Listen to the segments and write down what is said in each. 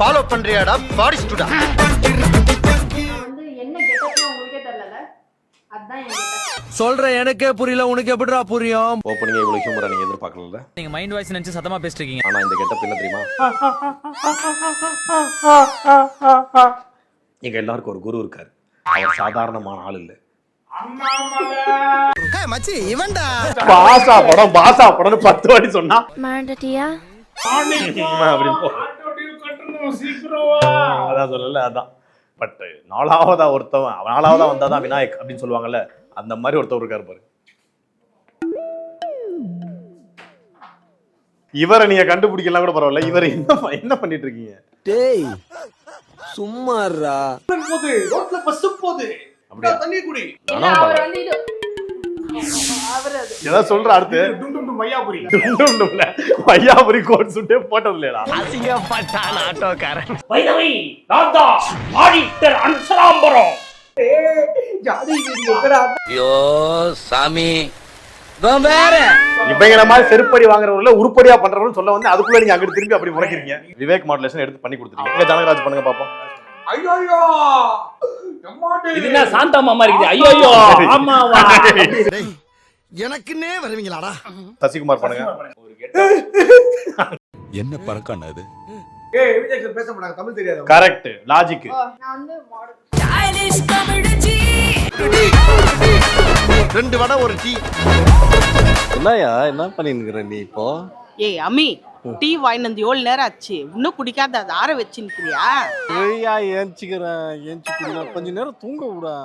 Follow பண்றியாடா பாடிஸ்டுடா வந்து என்ன கெட்டப்னு உங்களுக்கே தெரியல. அதான் என் கெட்டப். சொல்ற எனக்கே புரியல, உனக்கு எப்படிடா புரியும்? ஓப்பனிங் இவ்வளவு ஹியூமரா நீங்க எதிர்பார்க்கல. நீங்க மைண்ட் வாய்ஸ் நினைச்சு சத்தமா பேசிட்டு இருக்கீங்க. ஆனா இந்த கெட்டப் என்ன தெரியுமா? எங்க எல்லாருக்கும் ஒரு குரு இருக்காரு. அவர் சாதாரணமான ஆள் இல்ல. மச்சி இவன்டா பாசா படம் 10 வாட்டி சொன்னா மாண்டட்டியா அப்படின்னு போ. அதான் சொல்லல, அதான். பட் நாலாவதா வந்தாதான் விநாயக் அப்படின்னு சொல்லுவாங்கல்ல, அந்த மாதிரி ஒருத்தர் இருக்காரு பாரு. இவரை நீங்க கண்டுபிடிக்கலாம் கூட பரவாயில்ல. இவர் என்ன பண்ணிட்டு இருக்கீங்க? டேய் சும்மாறா. ரோட்ல பஸ் போகுது அப்படியே தண்ணி குடி. இல்ல அவர் வந்து இது அவர் அது ஏதாவது சொல்ற அடுத்து மையாபுரி கோட் சுட்டே போட்டது இல்லையா? அசிங்கப்பட்டான் ஆட்டோக்காரன். ஐயோ சாமி வேற இவங்கிற மாதிரி செருப்படி வாங்குறவங்கள உருப்படியா பண்றவங்க சொல்ல வந்து அதுக்குள்ள நீங்க அங்கிட்டு திரும்பி அப்படி முறைக்கிறீங்க. விவேக் மாடுலேஷன் எடுத்து பண்ணி கொடுத்துருக்கீங்க. ஜனகராஜ் பண்ணுங்க பாப்போம். இது என்ன சாந்தா மாமா இருக்குது? ஐயோ ஆமாவா? எனக்குன்னே வருவீங்களாடா? சசிகுமார் பண்ணுங்க. என்ன பறக்கான அது? பேச மாட்டாங்க, தமிழ் தெரியாது. Correct logic. நான் வந்து மாடல். 2 வடை ஒரு டீ. என்னையா என்ன பண்ணிருக்கிற நீ இப்போ? ஏய் அம்மி, டீ வாங்கிட்டு வந்து 7 நேரம் ஆச்சு, இன்னும் குடிக்காத, அதை ஆற வச்சு நிக்கிறியா? ஏய்யா ஏஞ்சிக்கிறேன் கொஞ்ச நேரம் தூங்க விடா.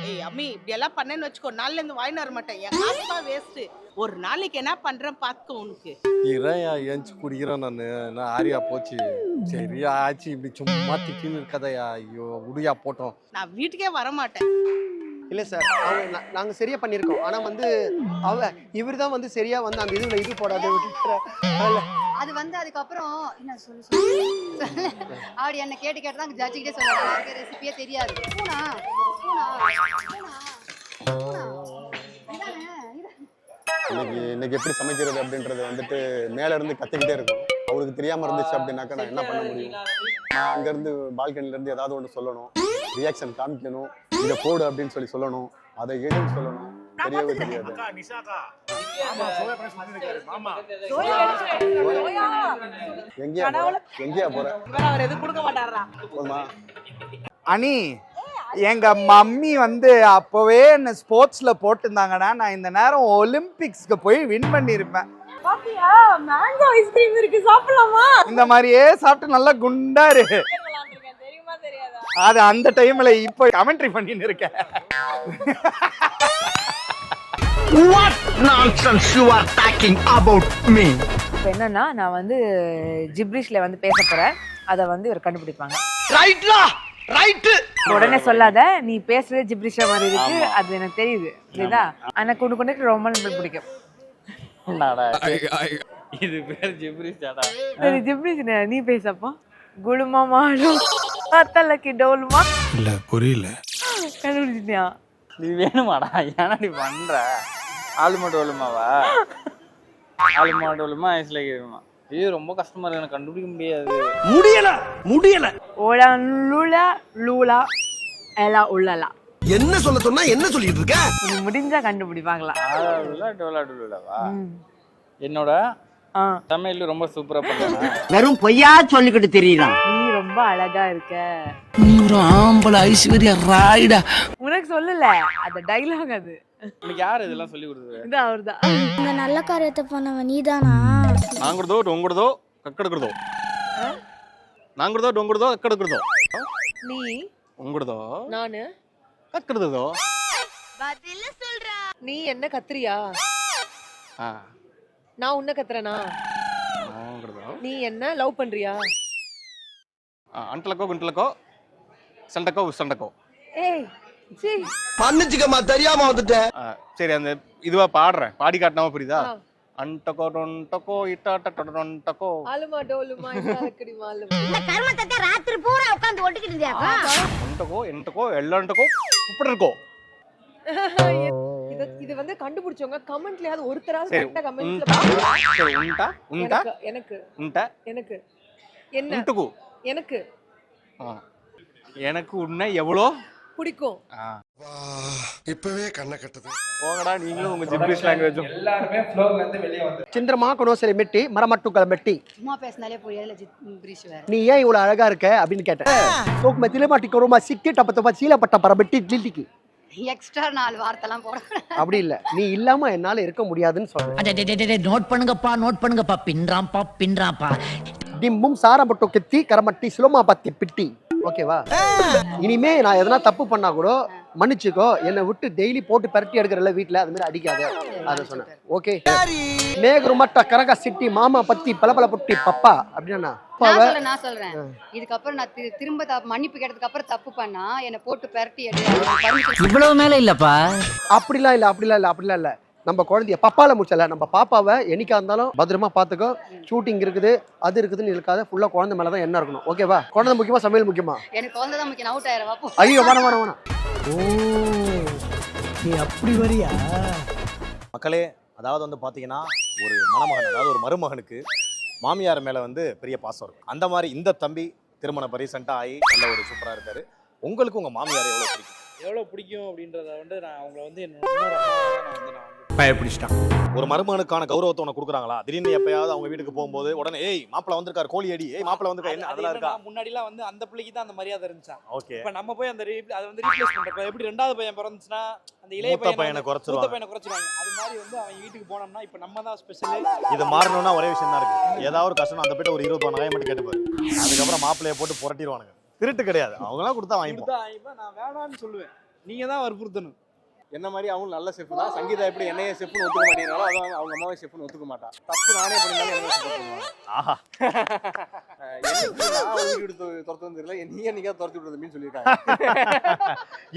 ஏய் அம்மி, இப்படி எல்லாம் பண்ணேன்னு வச்சுக்கோ, நாள்ல இருந்து வாங்கிட்டு வர மாட்டேன். என் காசு தான் வேஸ்ட். ஒரு நாளைக்கு என்ன பண்றேன் பாத்துக்கோ உனக்கு. இறையா ஏஞ்சி குடிக்கிறேன் நான் ஆரியா போச்சு. சரியா ஆச்சு, இப்படி சும்மா திட்டின்னு இருக்கதையா. ஐயோ உடியா போட்டோம். நான் வீட்டுக்கே வர மாட்டேன். இல்லை சார், அவங்க நாங்கள் சரியாக பண்ணியிருக்கோம். ஆனால் வந்து இவர் தான் வந்து சரியாக வந்து அந்த இதுல இது போடாது அது வந்து அதுக்கப்புறம் என்ன சொல்லு அப்படி என்ன கேட்டு தான் ஜட்ஜிக்கிட்டே சொல்லுவாங்க, ரெசிபியே தெரியாது. பூனா பூனா பூனா இன்னைக்கு எப்படி சமைக்கிறது அப்படின்றது வந்துட்டு மேல இருந்து கத்துக்கிட்டே இருக்கும். அவருக்கு தெரியாம இருந்துச்சு அப்படின்னாக்கா நான் என்ன பண்ண முடியும்? நான் அங்க இருந்து பால்கனில இருந்து ஏதாவது ஒன்று சொல்லணும், ரியாக்ஷன் காமிக்கணும், இதை போடு அப்படின்னு சொல்லணும், அதை எழுதுன்னு சொல்லணும். தெரியவே தெரியாது. எங்கேயா போற? அவர் எதுவும் கொடுக்க மாட்டாரா? அனி எங்க மம்மி வந்து அப்பவே என்ன ஸ்போர்ட்ஸ்ல போட்டிருந்தாங்கன்னா நான் இந்த நேரம் ஒலிம்பிக்ஸ்க்கு போய் வின் பண்ணிருப்பேன். பாத்தியா, மேங்கோ ஐஸ்கிரீம் இருக்கு, சாப்பிடலாமா? இந்த மாதிரியே சாப்பிட்டு நல்லா குண்டா இருக்கு. தெரியுமா தெரியாதா? அது அந்த டைம்ல இப்போ கமெண்ட்ரி பண்ணிட்டு இருக்கேன். What nonsense you are talking about me? இப்போ என்னன்னா நான் வந்து ஜிப்ரிஷ்ல வந்து பேச போறேன், அதை வந்து இவர் கண்டுபிடிப்பாங்க. ரைட்லா ரைட். உடனே சொல்லாத, நீ பேசுறது ஜிப்ரிஷா மாதிரி இருக்கு, அது எனக்கு தெரியுது. புரியுதா? எனக்கு உனக்கு ரொம்ப பிடிக்கும். இது பேர் ஜிப்ரிஷாடா. சரி ஜிப்ரிஷ் நீ பேசப்போ. குளுமா மாடும் அத்தலக்கி டோலுமா இல்ல புரியல. கண்டுபிடிச்சிட்டியா? இது வேணுமாடா? ஏன்னா நீ பண்ற ஆளுமா டோலுமாவா? ஆளுமா டோலுமா ஐஸ்ல கேக்குமா? இது ரொம்ப கஷ்டமா இருக்கு, எனக்கு கண்டுபிடிக்க முடியல. ஓலா லூலா லூலா எலா உள்ளலா. என்ன சொல்ல சொன்னா என்ன சொல்லிட்டு இருக்க? நீ முடிஞ்சா கண்டுபிடிப்பாங்களா? டோலாவா? என்னோட தமிழ் ரொம்ப சூப்பரா பண்ணுறேன். வெறும் பொய்யா சொல்லிக்கிட்டு தெரியுறான். நீ ரொம்ப அழகா இருக்க. நீ ஒரு ஆம்பளை ஐஸ்வர்யா ராய்டா. உனக்கு சொல்லல, அது டைலாக். அது எனக்கு யார் இதெல்லாம் சொல்லி கொடுத்தது? இது அவர்தான். இந்த நல்ல காரியத்தை பண்ணவன் நீதானா? நாங்கறதோ டொங்கறதோ கக்கடக்குறதோ, நாங்கறதோ டொங்கறதோ கக்கடக்குறதோ, நீ உங்கறதோ நானு கக்கடதோ. பதில சொல்றா. நீ என்ன கத்துறியா? நான் உன்ன கத்துறேனா? நீ என்ன லவ் பண்றியா? அண்டலக்கோ குண்டலக்கோ சண்டக்கோ சண்டக்கோ. ஏய் ஜி பண்ணிச்சுக்கமா, தெரியாம வந்துட்டேன். சரி, அந்த இதுவா பாடுறேன், பாடி காட்டினாம புரியுதா? அண்டக்கோ டொண்டக்கோ இட்டாட்ட டொண்டக்கோ ஆலுமா டோலுமா இட்டாலக்கடி மாலுமா. இந்த கர்மத்தை ராத்திரி பூரா உட்கார்ந்து ஒட்டிக்கிட்டு இருந்தியாக்கா? ஒண்டக்கோ எண்டக்கோ எல்லாண்டக்கோ உப்படக்கோ. இது வந்து கண்டுபிடிச்சவங்க கமெண்ட்லயாவது ஒருத்தராவது சரி, கரெக்ட்டா கமெண்ட்ல சரி உண்டா உண்டா எனக்கு உண்டா எனக்கு என்ன உண்டகு எனக்கு எனக்கு உன்னை எவ்வளோ பிடிக்கும். இப்பவே கண்ணை கட்டுது. போங்கடா நீங்களும் உங்க ஜிப்ரிஷ் லாங்குவேஜும். எல்லாருமே ஃப்ளோர்ல இருந்து வெளிய வந்து சந்திரமா கொனோசரி மெட்டி மரமட்டுக்களை மெட்டி. சும்மா பேசினாலே புரியல ஜிப்ரிஷ் வேற. நீ ஏன் இவ்வளவு அழகா இருக்க அப்படின்னு கேட்டேன். தோக் மத்தியில மாட்டிக்கோமா சிக்கி டப்ப தப்பா சீலப்பட்ட பரபெட்டி ஜில்லிக்கு. எக்ஸ்ட்ரா 4 வார்த்தைலாம் போட. அப்படி இல்ல, நீ இல்லாம என்னால இருக்க முடியாதுன்னு சொல்றேன். நோட் பண்ணுங்கப்பா பின்றாப்பா. டிம்பும் சாரப்பட்டு கெத்தி கரமட்டி சுலமா பத்தி பிட்டி. ஓகேவா? இனிமே நான் எதனா தப்பு பண்ணா கூட மன்னிச்சுக்கோ, என்னை விட்டு டெய்லி போட்டு பரட்டி எடுக்கிறல்ல வீட்டுல, அது மாதிரி அடிக்காத. அதை சொன்னேன். ஓகே. மேகரு மட்ட கரக சிட்டி மாமா பத்தி பலபல புட்டி பப்பா அப்படின்னா நான் சொல்றேன். இதுக்கப்புறம் நான் திரும்ப மன்னிப்பு கேட்டதுக்கு அப்புறம் தப்பு பண்ணா என்னை போட்டு பரட்டி எடு. இவ்வளவு மேல இல்லப்பா. அப்படிலாம் இல்ல. நம்ம குழந்தைய பப்பால முடிச்சல, நம்ம பாப்பாவை என்னைக்கா இருந்தாலும் பத்திரமா பாத்துக்கோ. ஷூட்டிங் இருக்குது, அது இருக்குதுன்னு இருக்காது. ஃபுல்லா குழந்தை மேலதான் என்ன இருக்கணும். ஓகேவா? குழந்தை முக்கியமா, சமையல் முக்கியமா? எனக்கு குழந்தை தான் முக்கியம். அவுட் ஆயிரம் வாப்போ. ஐயோ வேணாம். ஓ, நீ அப்படி வரியா? மக்களே, அதாவது வந்து பாத்தீங்கன்னா ஒரு மணமகன், அதாவது ஒரு மருமகனுக்கு மாமியார் மேல வந்து பெரிய பாசம் இருக்கும். அந்த மாதிரி இந்த தம்பி திருமணம் ரீசெண்டா ஆகி நல்ல ஒரு சூப்பரா இருக்காரு. உங்களுக்கு உங்க மாமியார் எவ்வளவு பிடிக்கும் அப்படின்றத வந்து நான் அவங்கள வந்து இன்னொரு அம்மாவை பயப்பிடிச்சிட்டான். ஒரு மருமகனுக்கான கௌரவத்தை உனக்கு கொடுக்குறாங்களா? திடீர்னு எப்பயாவது அவங்க வீட்டுக்கு போகும்போது உடனே ஏய் மாப்பிள்ள வந்திருக்காரு கோழி அடி, ஏய் மாப்பிள்ள வந்திருக்காரு, என்ன அதெல்லாம் இருக்கா? முன்னாடிலாம் வந்து அந்த பிள்ளைக்கு தான் அந்த மரியாதை இருந்துச்சா. ஓகே. இப்ப நம்ம போய் அந்த அதை வந்து ரீப்ளேஸ் பண்றப்ப எப்படி ரெண்டாவது பையன் பிறந்துச்சுன்னா அந்த இளைய பையனை குறைச்சிருவாங்க. அது மாதிரி வந்து அவன் வீட்டுக்கு போனோம்னா இப்ப நம்ம தான் ஸ்பெஷல். இது மாறணும்னா ஒரே விஷயம் தான் இருக்கு. ஏதாவது ஒரு கஷ்டம் அந்த போய்ட்டு ஒரு 20 நகையை மட்டும் கேட்டுப்பாரு. அதுக்கப்புறம் மாப்பிள்ளைய போட்டு புரட்டிடுவானுங்க. திருட்டு கிடையாது, அவங்களாம் கொடுத்தா வாங்கிப்போம். நான் வேணான்னு சொல்லுவேன், நீங்க தான் வற்புறுத்தணும். என்ன மாதிரி அவங்க நல்ல செஃப் தான். சங்கீதா எப்படி என்னைய செஃப்னு ஒத்துக்க மாட்டேங்கிறாலும் அதான் அவங்க அம்மாவை செஃப்னு ஒத்துக்க மாட்டா. தப்பு நானே பண்ணிருந்தாலும் என்ன செஃப். ஆஹா, துரத்து வந்துருல, நீ என்னைக்கா துரத்தி விடுறது மீன் சொல்லியிருக்காங்க.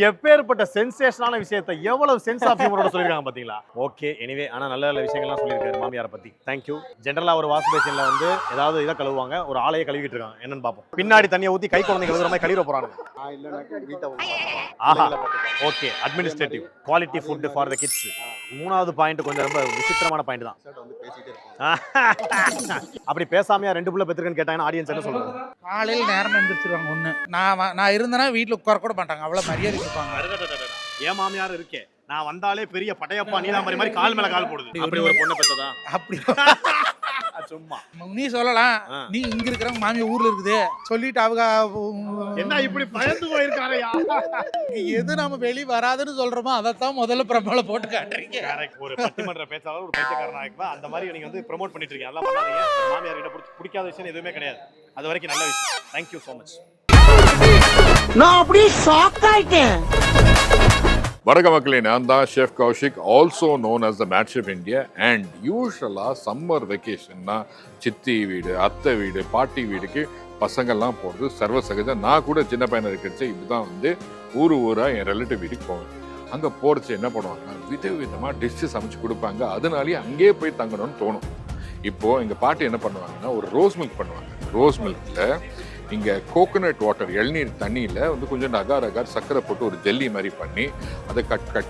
எப்பேற்பட்ட சென்சேஷனான விஷயத்தை எவ்வளவு சென்ஸ் ஆஃப் ஹியூமரோட சொல்லியிருக்காங்க பாத்தீங்களா? ஓகே, எனிவே ஆனா நல்ல நல்ல விஷயங்கள்லாம் சொல்லியிருக்காரு மாமியாரை பத்தி. தேங்க்யூ. ஜென்ரலா ஒரு வாஷ் பேஷன்ல வந்து ஏதாவது இதை கழுவுவாங்க, ஒரு ஆளையை கழுவிட்டு இருக்காங்க. என்னன்னு பாப்போம். பின்னாடி தண்ணியை ஊத்தி கை குழந்தை கழுவுற மாதிரி கழுவிட போறாங்க. ஆஹா, okay. Administrative quality food for the kids. மூணாவது பாயிண்ட் கொஞ்சம் ரொம்ப விசித்திரமான பாயிண்ட் தான். அப்படி பேசாமையா 2 புள்ள பெற்றிருக்கேன்னு கேட்டாங்கன்னா ஆடியன்ஸ் என்ன சொல்றாங்க? காலையில் நேரம் எந்திரிச்சிருவாங்க. ஒண்ணு நான் இருந்தேன்னா வீட்டுல உட்கார கூட மாட்டாங்க, அவ்வளவு மரியாதை கொடுப்பாங்க. ஏன் மாமியார் இருக்கே, நான் வந்தாலே பெரிய படையப்பா நீலாம்பரி மாதிரி கால் மேல கால் போடுது. அப்படி ஒரு பொண்ணை பெற்றதா? அப்படி சும்மா நீ சொல்லலாம். நீ இங்க இருக்கிறவங்க மாமியா ஊர்ல இருக்குது சொல்லிட்டு அவங்க என்ன இப்படி பயந்து போயிருக்காரையா? எது நம்ம வெளியே வராதுன்னு சொல்றோமோ அதைத்தான் முதல்ல பிரபல போட்டு காட்டுறீங்க. ஒரு பட்டிமன்ற பேச்சாளர், ஒரு பைத்தியக்காரனா அந்த மாதிரி நீங்க வந்து ப்ரோமோட் பண்ணிட்டு இருக்கீங்க. அதெல்லாம் பண்ணாதீங்க. மாமியார் கிட்ட பிடிக்காத விஷயம் எதுவுமே கிடையாது. அது வரைக்கும் நல்ல விஷயம். Thank you so much. நான் அப்படியே ஷாக் ஆயிட்டேன். வணக்க மக்களே, நான் தான் chef Kaushik, also known as the mad chef India. And யூஸ்வலாக சம்மர் வெக்கேஷன்னா சித்தி வீடு, அத்தை வீடு, பாட்டி வீடுக்கு பசங்கள்லாம் போகிறது சர்வசகஜம். நான் கூட சின்ன பையனை இருக்கிறச்சு இப்படி தான் வந்து ஊராக என் ரிலேட்டிவ் வீட்டுக்கு போவேன். அங்கே போகிறச்சு என்ன பண்ணுவாங்க, விதவிதமாக டிஷ்ஷு சமைச்சு கொடுப்பாங்க. அதனாலேயே அங்கேயே போய் தங்கணும்னு தோணும். இப்போது எங்கள் பாட்டி என்ன பண்ணுவாங்கன்னா ஒரு ரோஸ் மில்க் பண்ணுவாங்க. ரோஸ் மில்கில் இங்கே கோகோனட் வாட்டர், இளநீர் தண்ணியில் வந்து கொஞ்சம் நகார் சர்க்கரை போட்டு ஒரு ஜெல்லி மாதிரி பண்ணி அதை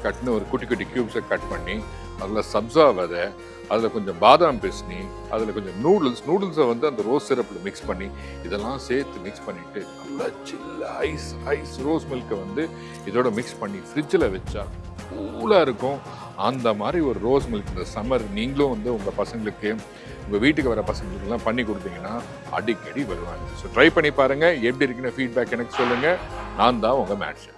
கட்னு ஒரு குட்டி குட்டி க்யூப்ஸை கட் பண்ணி அதில் சப்ஸா விதை, அதில் கொஞ்சம் பாதாம் பிஸ்னி, அதில் கொஞ்சம் நூடுல்ஸை வந்து அந்த ரோஸ் சிரப்பில் மிக்ஸ் பண்ணி இதெல்லாம் சேர்த்து மிக்ஸ் பண்ணிவிட்டு நல்லா சில்ல ஐஸ் ரோஸ் மில்கை வந்து இதோட மிக்ஸ் பண்ணி ஃப்ரிட்ஜில் வச்சா கூலாக இருக்கும். அந்த மாதிரி ஒரு ரோஸ் மில்க் இந்த சம்மர் நீங்களும் வந்து உங்கள் பசங்களுக்கு, உங்கள் வீட்டுக்கு வர பசங்களுக்குலாம் பண்ணி கொடுத்தீங்கன்னா அடிக்கடி வருவாங்க. ஸோ ட்ரை பண்ணி பாருங்கள். எப்படி இருக்குன்னு ஃபீட்பேக் எனக்கு சொல்லுங்கள். நான் தான் உங்கள் மேட் ஷெஃப்.